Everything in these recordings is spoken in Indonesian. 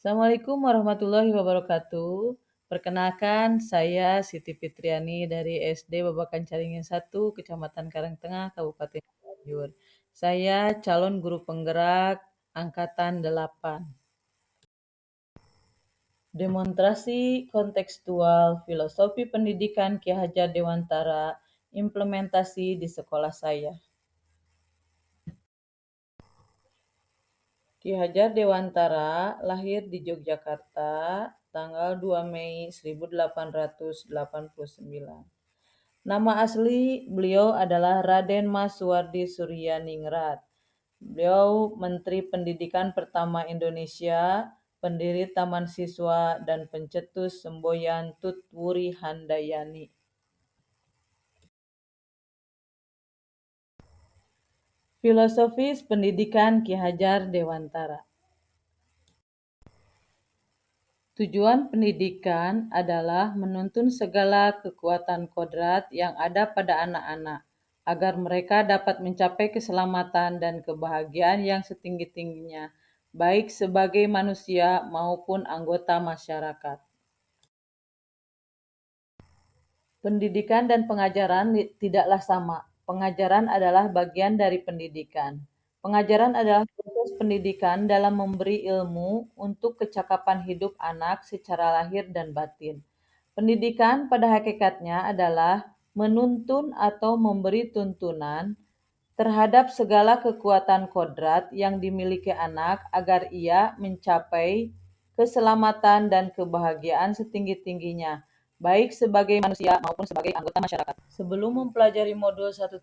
Assalamualaikum warahmatullahi wabarakatuh. Perkenalkan, saya Siti Fitriani dari SD Babakan Caringin 1, Kecamatan Karangtengah, Kabupaten Cianjur. Saya calon guru penggerak Angkatan 8. Demonstrasi kontekstual filosofi pendidikan Ki Hajar Dewantara, implementasi di sekolah saya. Ki Hajar Dewantara lahir di Yogyakarta tanggal 2 Mei 1889. Nama asli beliau adalah Raden Mas Suwardi Suryaningrat. Beliau Menteri Pendidikan pertama Indonesia, pendiri Taman Siswa, dan pencetus semboyan Tutwuri Handayani. Filosofis Pendidikan Ki Hajar Dewantara. Tujuan pendidikan adalah menuntun segala kekuatan kodrat yang ada pada anak-anak, agar mereka dapat mencapai keselamatan dan kebahagiaan yang setinggi-tingginya, baik sebagai manusia maupun anggota masyarakat. Pendidikan dan pengajaran tidaklah sama. Pengajaran adalah bagian dari pendidikan. Pengajaran adalah proses pendidikan dalam memberi ilmu untuk kecakapan hidup anak secara lahir dan batin. Pendidikan pada hakikatnya adalah menuntun atau memberi tuntunan terhadap segala kekuatan kodrat yang dimiliki anak agar ia mencapai keselamatan dan kebahagiaan setinggi-tingginya, baik sebagai manusia maupun sebagai anggota masyarakat. Sebelum mempelajari modul 1.1,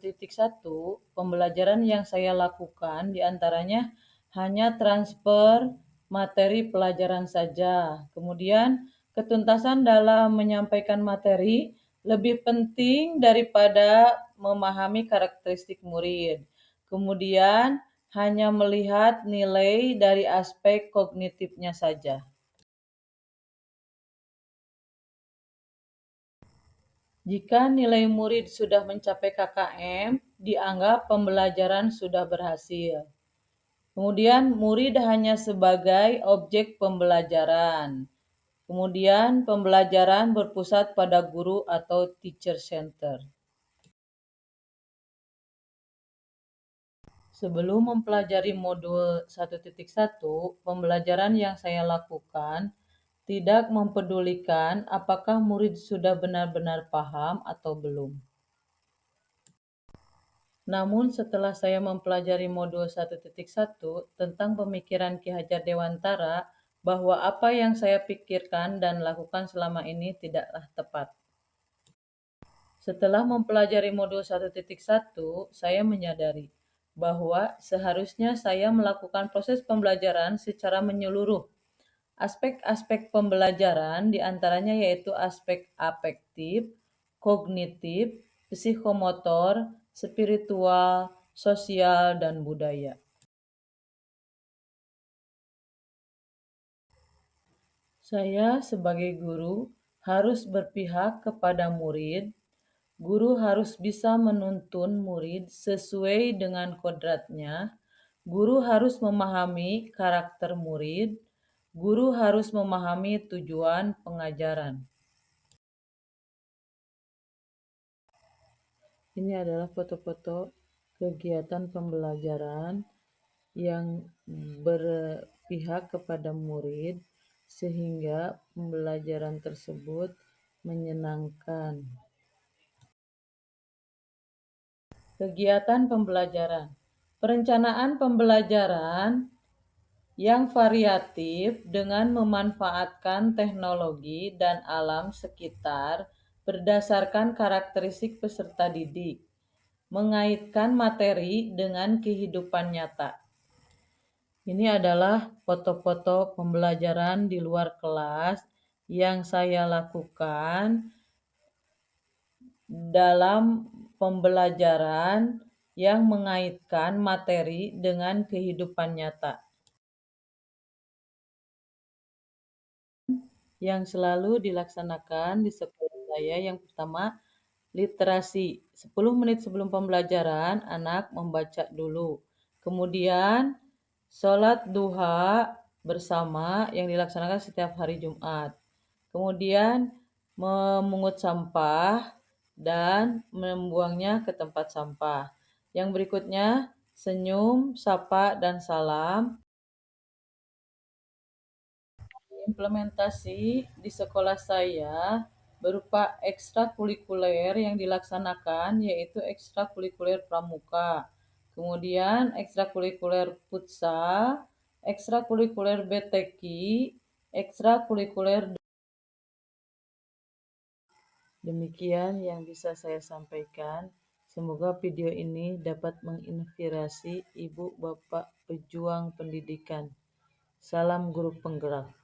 pembelajaran yang saya lakukan diantaranya hanya transfer materi pelajaran saja. Kemudian, ketuntasan dalam menyampaikan materi lebih penting daripada memahami karakteristik murid. Kemudian, hanya melihat nilai dari aspek kognitifnya saja. Jika nilai murid sudah mencapai KKM, dianggap pembelajaran sudah berhasil. Kemudian murid hanya sebagai objek pembelajaran. Kemudian pembelajaran berpusat pada guru atau teacher center. Sebelum mempelajari modul 1.1, pembelajaran yang saya lakukan tidak mempedulikan apakah murid sudah benar-benar paham atau belum. Namun setelah saya mempelajari modul 1.1 tentang pemikiran Ki Hajar Dewantara, bahwa apa yang saya pikirkan dan lakukan selama ini tidaklah tepat. Setelah mempelajari modul 1.1, saya menyadari bahwa seharusnya saya melakukan proses pembelajaran secara menyeluruh. Aspek-aspek pembelajaran diantaranya yaitu aspek afektif, kognitif, psikomotor, spiritual, sosial, dan budaya. Saya sebagai guru harus berpihak kepada murid. Guru harus bisa menuntun murid sesuai dengan kodratnya. Guru harus memahami karakter murid. Guru harus memahami tujuan pengajaran. Ini adalah foto-foto kegiatan pembelajaran yang berpihak kepada murid sehingga pembelajaran tersebut menyenangkan. Kegiatan pembelajaran. Perencanaan pembelajaran yang variatif dengan memanfaatkan teknologi dan alam sekitar berdasarkan karakteristik peserta didik, mengaitkan materi dengan kehidupan nyata. Ini adalah foto-foto pembelajaran di luar kelas yang saya lakukan dalam pembelajaran yang mengaitkan materi dengan kehidupan nyata. Yang selalu dilaksanakan di sekolah saya yang pertama, literasi. 10 menit sebelum pembelajaran, anak membaca dulu. Kemudian, sholat duha bersama yang dilaksanakan setiap hari Jumat. Kemudian memungut sampah dan membuangnya ke tempat sampah. Yang berikutnya, senyum, sapa, dan salam. Implementasi di sekolah saya berupa ekstrakurikuler yang dilaksanakan, yaitu ekstrakurikuler pramuka, kemudian ekstrakurikuler futsal, ekstrakurikuler BTQ, ekstrakurikuler. Demikian yang bisa saya sampaikan. Semoga video ini dapat menginspirasi ibu bapak pejuang pendidikan. Salam guru penggerak.